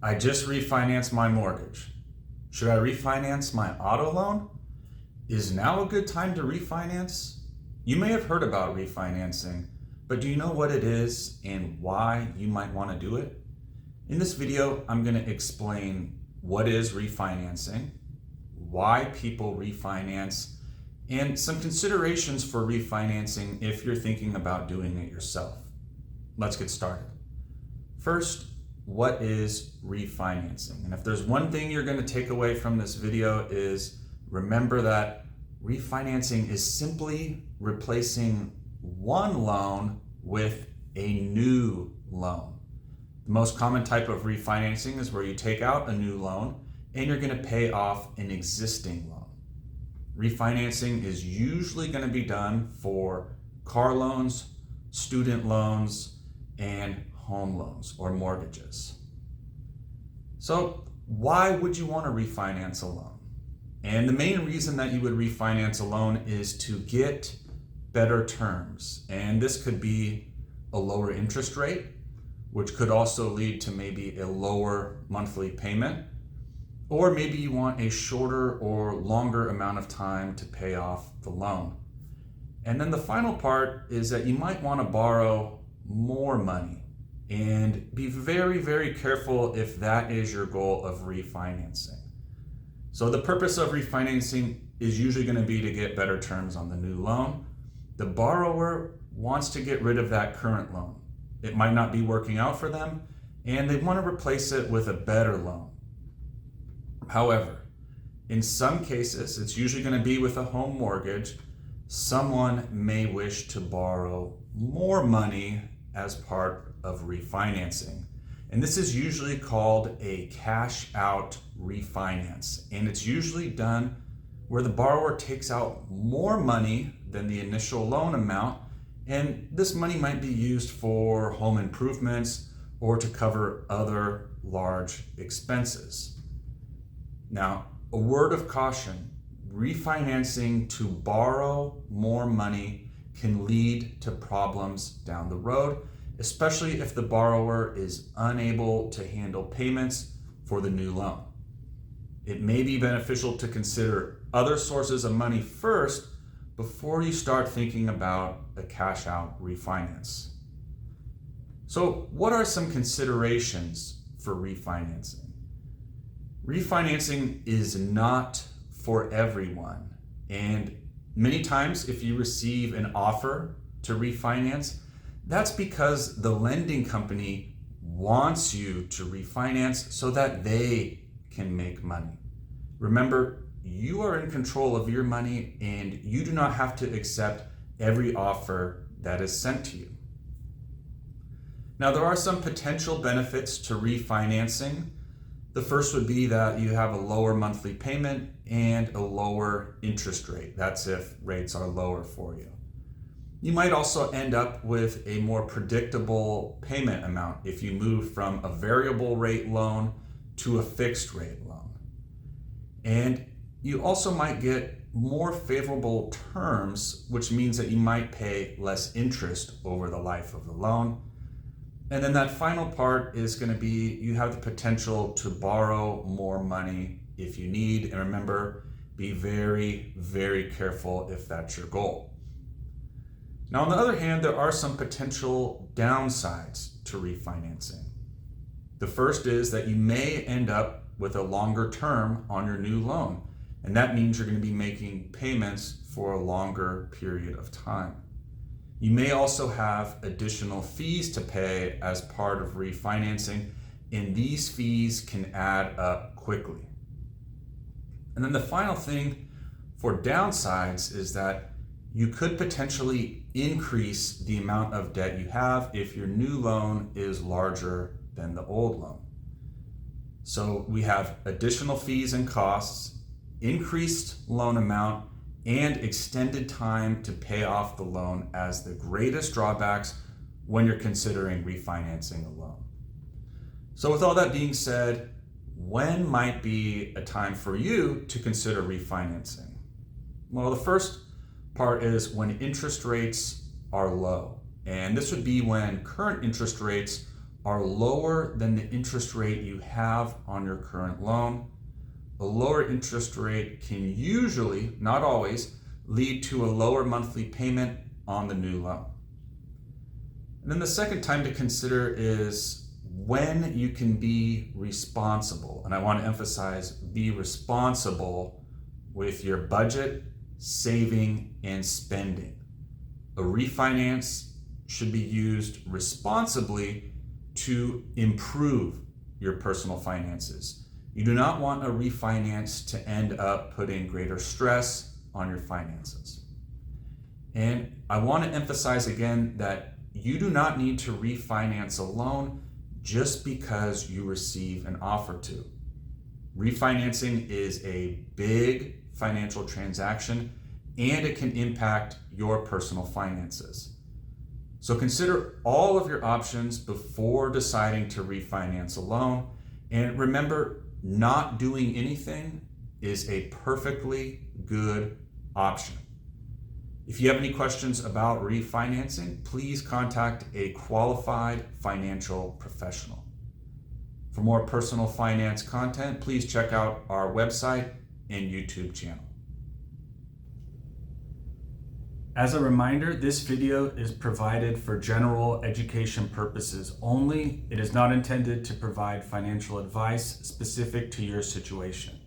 I just refinanced my mortgage. Should I refinance my auto loan? Is now a good time to refinance? You may have heard about refinancing, but do you know what it is and why you might want to do it? In this video, I'm going to explain what is refinancing, why people refinance, and some considerations for refinancing if you're thinking about doing it yourself. Let's get started. First, what is refinancing? And if there's one thing you're going to take away from this video is remember that refinancing is simply replacing one loan with a new loan. The most common type of refinancing is where you take out a new loan and you're going to pay off an existing loan. Refinancing is usually going to be done for car loans, student loans, and home loans or mortgages. So why would you want to refinance a loan? And the main reason that you would refinance a loan is to get better terms. And this could be a lower interest rate, which could also lead to maybe a lower monthly payment. Or maybe you want a shorter or longer amount of time to pay off the loan. And then the final part is that you might want to borrow more money. And be very, very careful if that is your goal of refinancing. So the purpose of refinancing is usually going to be to get better terms on the new loan. The borrower wants to get rid of that current loan. It might not be working out for them, and they want to replace it with a better loan. However, in some cases, it's usually going to be with a home mortgage. Someone may wish to borrow more money as part of refinancing. And this is usually called a cash out refinance. And it's usually done where the borrower takes out more money than the initial loan amount. And this money might be used for home improvements or to cover other large expenses. Now, a word of caution, refinancing to borrow more money can lead to problems down the road, especially if the borrower is unable to handle payments for the new loan. It may be beneficial to consider other sources of money first before you start thinking about a cash out refinance. So, what are some considerations for refinancing? Refinancing is not for everyone. And many times, if you receive an offer to refinance, that's because the lending company wants you to refinance so that they can make money. Remember, you are in control of your money and you do not have to accept every offer that is sent to you. Now, there are some potential benefits to refinancing. The first would be that you have a lower monthly payment and a lower interest rate. That's if rates are lower for you. You might also end up with a more predictable payment amount if you move from a variable rate loan to a fixed rate loan. And you also might get more favorable terms, which means that you might pay less interest over the life of the loan. And then that final part is going to be you have the potential to borrow more money if you need. And remember, be very, very careful if that's your goal. Now, on the other hand, there are some potential downsides to refinancing. The first is that you may end up with a longer term on your new loan, and that means you're going to be making payments for a longer period of time. You may also have additional fees to pay as part of refinancing, and these fees can add up quickly. And then the final thing for downsides is that you could potentially increase the amount of debt you have if your new loan is larger than the old loan. So we have additional fees and costs, increased loan amount, and extended time to pay off the loan as the greatest drawbacks when you're considering refinancing a loan. So with all that being said, when might be a time for you to consider refinancing? Well, the first part is when interest rates are low. And this would be when current interest rates are lower than the interest rate you have on your current loan. A lower interest rate can usually, not always, lead to a lower monthly payment on the new loan. And then the second time to consider is when you can be responsible. And I want to emphasize, be responsible with your budget, saving, and spending. A refinance should be used responsibly to improve your personal finances. You do not want a refinance to end up putting greater stress on your finances. And I want to emphasize again that you do not need to refinance a loan just because you receive an offer to. Refinancing is a big financial transaction and it can impact your personal finances. So consider all of your options before deciding to refinance a loan. And remember, not doing anything is a perfectly good option. If you have any questions about refinancing, please contact a qualified financial professional. For more personal finance content, please check out our website and YouTube channel. As a reminder, this video is provided for general education purposes only. It is not intended to provide financial advice specific to your situation.